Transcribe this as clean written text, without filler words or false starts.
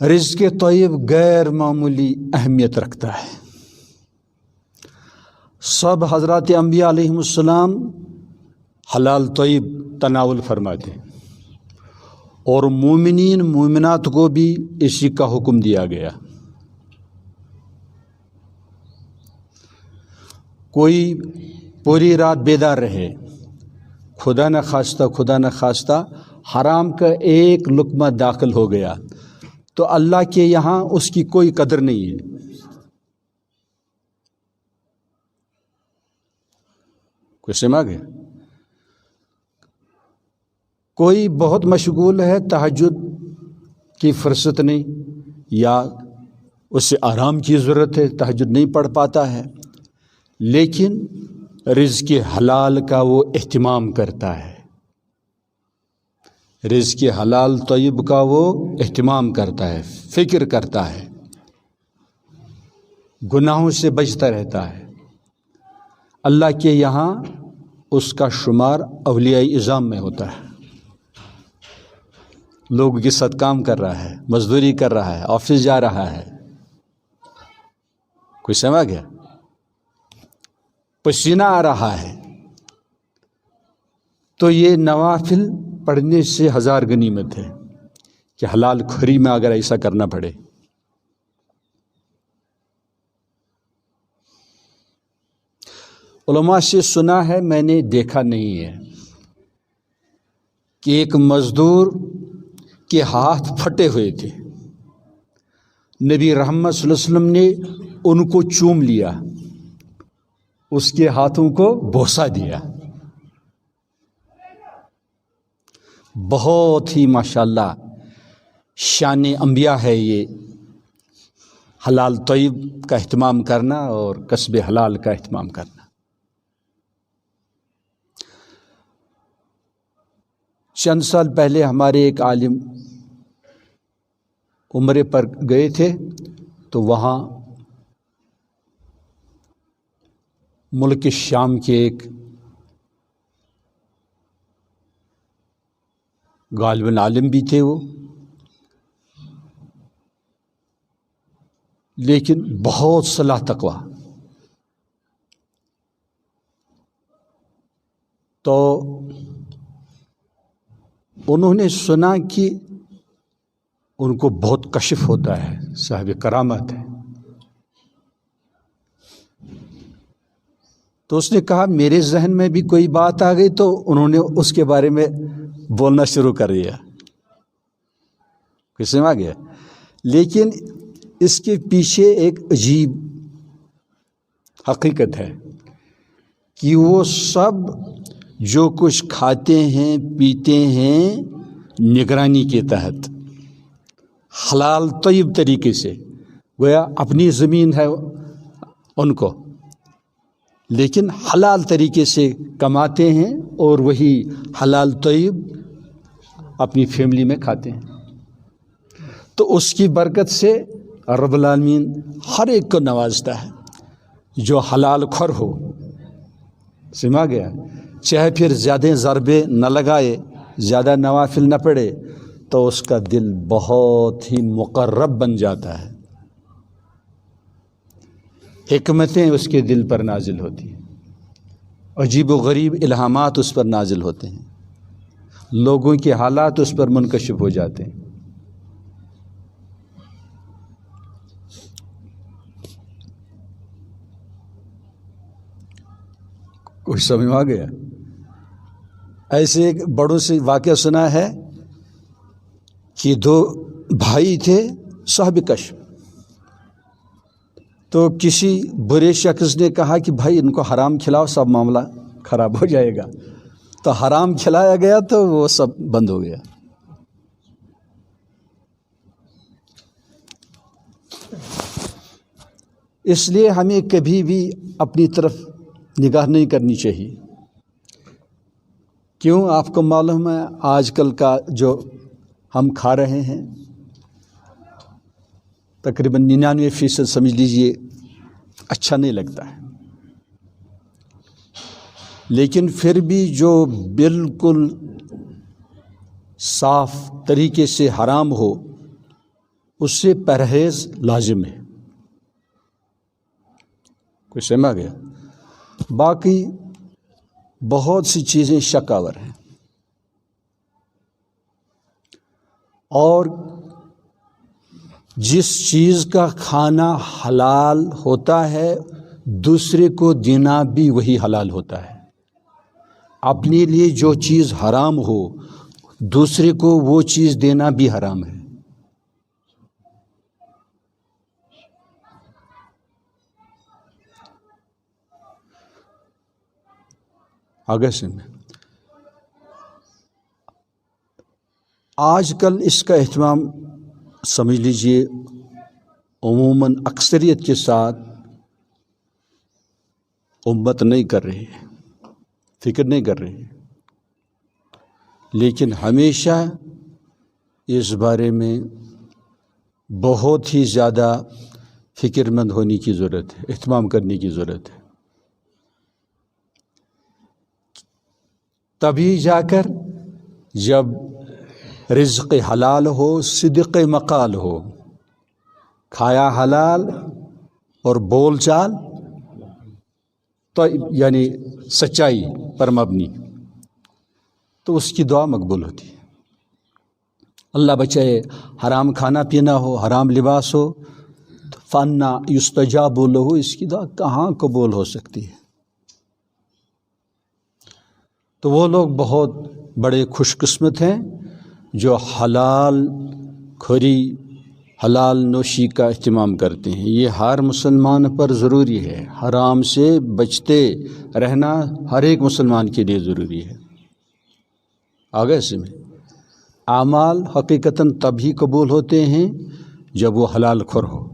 رزق طیب غیر معمولی اہمیت رکھتا ہے۔ سب حضرات انبیاء علیہم السلام حلال طیب تناول فرماتے ہیں، اور مومنین مومنات کو بھی اسی کا حکم دیا گیا۔ کوئی پوری رات بیدار رہے، خدا نہ خواستہ حرام کا ایک لقمہ داخل ہو گیا تو اللہ کے یہاں اس کی کوئی قدر نہیں ہے۔ کوئی سمجھ گیا؟ کوئی بہت مشغول ہے، تہجد کی فرصت نہیں، یا اسے آرام کی ضرورت ہے، تہجد نہیں پڑھ پاتا ہے، لیکن رزق حلال کا وہ اہتمام کرتا ہے، رزق حلال طیب کا وہ اہتمام کرتا ہے، فکر کرتا ہے، گناہوں سے بچتا رہتا ہے۔ اللہ کے یہاں اس کا شمار اولیاء اعظام میں ہوتا ہے۔ لوگوں کے ساتھ کام کر رہا ہے، مزدوری کر رہا ہے، آفس جا رہا ہے، کوئی سمجھ گیا؟ پسینہ آ رہا ہے، تو یہ نوافل پڑھنے سے ہزار غنیمت ہے کہ حلال خوری میں اگر ایسا کرنا پڑے۔ علماء سے سنا ہے، میں نے دیکھا نہیں ہے، کہ ایک مزدور کے ہاتھ پھٹے ہوئے تھے، نبی رحمت صلی اللہ علیہ وسلم نے ان کو چوم لیا، اس کے ہاتھوں کو بوسہ دیا۔ بہت ہی ماشاءاللہ شان انبیاء ہے یہ، حلال طیب کا اہتمام کرنا اور کسب حلال کا اہتمام کرنا۔ چند سال پہلے ہمارے ایک عالم عمرے پر گئے تھے، تو وہاں ملک شام کے ایک غالباً عالم بھی تھے وہ، لیکن بہت صلاح تقویٰ، تو انہوں نے سنا کہ ان کو بہت کشف ہوتا ہے، صاحب کرامت ہے، تو اس نے کہا میرے ذہن میں بھی کوئی بات آ گئی، تو انہوں نے اس کے بارے میں بولنا شروع کر دیا، کسی میں آ گیا۔ لیکن اس کے پیچھے ایک عجیب حقیقت ہے کہ وہ سب جو کچھ کھاتے ہیں پیتے ہیں نگرانی کے تحت، حلال طیب طریقے سے، گویا اپنی زمین ہے ان کو، لیکن حلال طریقے سے کماتے ہیں اور وہی حلال طیب اپنی فیملی میں کھاتے ہیں۔ تو اس کی برکت سے رب العالمین ہر ایک کو نوازتا ہے جو حلال خور ہو، سما گیا، چاہے پھر زیادہ ضربے نہ لگائے، زیادہ نوافل نہ پڑھے، تو اس کا دل بہت ہی مقرب بن جاتا ہے، حکمتیں اس کے دل پر نازل ہوتی ہیں، عجیب و غریب الہامات اس پر نازل ہوتے ہیں، لوگوں کے حالات اس پر منکشف ہو جاتے ہیں۔ کچھ سمجھ میں آ گیا؟ ایسے ایک بڑوں سے واقعہ سنا ہے کہ دو بھائی تھے صاحب کشف، تو کسی برے شخص نے کہا کہ بھائی ان کو حرام کھلاؤ، سب معاملہ خراب ہو جائے گا، تو حرام کھلایا گیا تو وہ سب بند ہو گیا۔ اس لیے ہمیں کبھی بھی اپنی طرف نگاہ نہیں کرنی چاہیے۔ کیوں؟ آپ کو معلوم ہے آج کل کا جو ہم کھا رہے ہیں تقریباً 99% سمجھ لیجئے اچھا نہیں لگتا ہے، لیکن پھر بھی جو بالکل صاف طریقے سے حرام ہو اس سے پرہیز لازم ہے. کوئی سمجھ گیا؟ باقی بہت سی چیزیں شک آور ہیں. اور جس چیز کا کھانا حلال ہوتا ہے دوسرے کو دینا بھی وہی حلال ہوتا ہے. اپنے لیے جو چیز حرام ہو دوسرے کو وہ چیز دینا بھی حرام ہے. آگے سے میں آج کل اس کا اہتمام سمجھ لیجئے عموماً اکثریت کے ساتھ امت نہیں کر رہی ہے، فکر نہیں کر رہی ہے. لیکن ہمیشہ اس بارے میں بہت ہی زیادہ فکر مند ہونے کی ضرورت ہے، اہتمام کرنے کی ضرورت ہے. تبھی جا کر جب رزق حلال ہو، صدق مقال ہو، کھایا حلال اور بول چال تو یعنی سچائی پر مبنی، تو اس کی دعا مقبول ہوتی ہے. اللہ بچائے حرام کھانا پینا ہو، حرام لباس ہو، فانا یستجاب لہ، اس کی دعا کہاں قبول ہو سکتی ہے؟ تو وہ لوگ بہت بڑے خوش قسمت ہیں جو حلال خوری، حلال نوشی کا اہتمام کرتے ہیں. یہ ہر مسلمان پر ضروری ہے. حرام سے بچتے رہنا ہر ایک مسلمان کے لیے ضروری ہے. آگے سے میں اعمال حقیقتاً تبھی قبول ہوتے ہیں جب وہ حلال خور ہو.